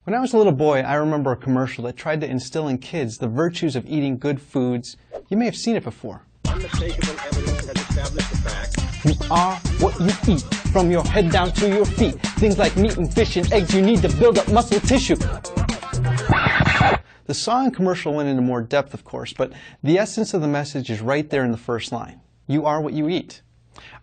When I was a little boy, I remember a commercial that tried to instill in kids the virtues of eating good foods. You may have seen it before. Unmistakable evidence has established the fact. You are what you eat, from your head down to your feet. Things like meat and fish and eggs you need to build up muscle tissue. The song and commercial went into more depth, of course, but the essence of the message is right there in the first line. You are what you eat.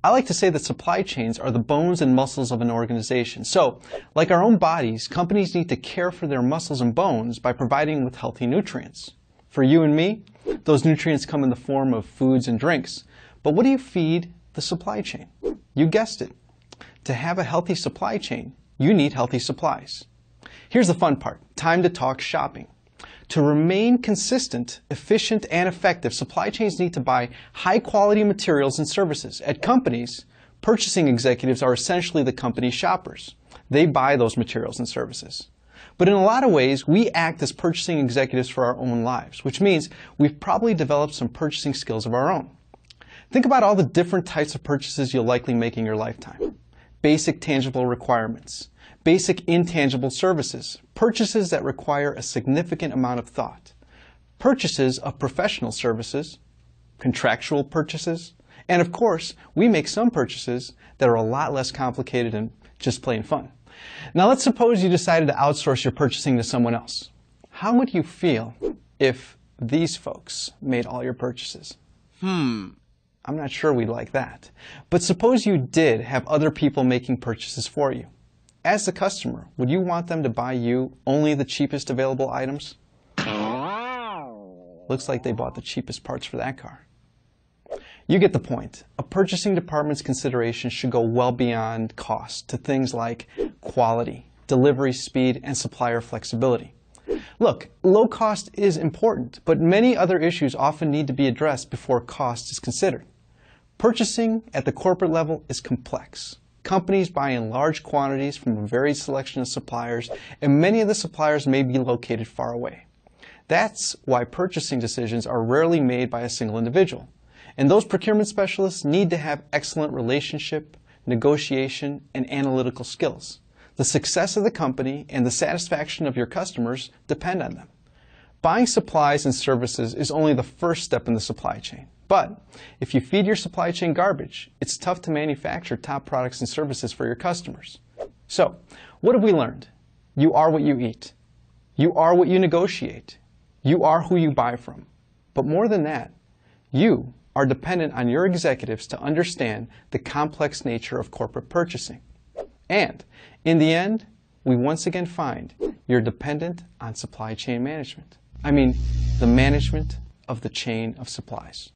I like to say that supply chains are the bones and muscles of an organization. So, like our own bodies, companies need to care for their muscles and bones by providing them with healthy nutrients. For you and me, those nutrients come in the form of foods and drinks. But what do you feed the supply chain? You guessed it. To have a healthy supply chain, you need healthy supplies. Here's the fun part. Time to talk shopping. To remain consistent, efficient, and effective, supply chains need to buy high-quality materials and services. At companies, purchasing executives are essentially the company's shoppers. They buy those materials and services. But in a lot of ways, we act as purchasing executives for our own lives, which means we've probably developed some purchasing skills of our own. Think about all the different types of purchases you'll likely make in your lifetime. Basic tangible requirements. Basic intangible services, purchases that require a significant amount of thought, purchases of professional services, contractual purchases, and of course, we make some purchases that are a lot less complicated and just plain fun. Now let's suppose you decided to outsource your purchasing to someone else. How would you feel if these folks made all your purchases? I'm not sure we'd like that. But suppose you did have other people making purchases for you. As the customer, would you want them to buy you only the cheapest available items? Looks like they bought the cheapest parts for that car. You get the point. A purchasing department's considerations should go well beyond cost to things like quality, delivery speed, and supplier flexibility. Look, low cost is important, but many other issues often need to be addressed before cost is considered. Purchasing at the corporate level is complex. Companies buy in large quantities from a varied selection of suppliers, and many of the suppliers may be located far away. That's why purchasing decisions are rarely made by a single individual. And those procurement specialists need to have excellent relationship, negotiation, and analytical skills. The success of the company and the satisfaction of your customers depend on them. Buying supplies and services is only the first step in the supply chain. But if you feed your supply chain garbage, it's tough to manufacture top products and services for your customers. So, what have we learned? You are what you eat. You are what you negotiate. You are who you buy from. But more than that, you are dependent on your executives to understand the complex nature of corporate purchasing. And in the end, we once again find you're dependent on supply chain management. I mean, the management of the chain of supplies.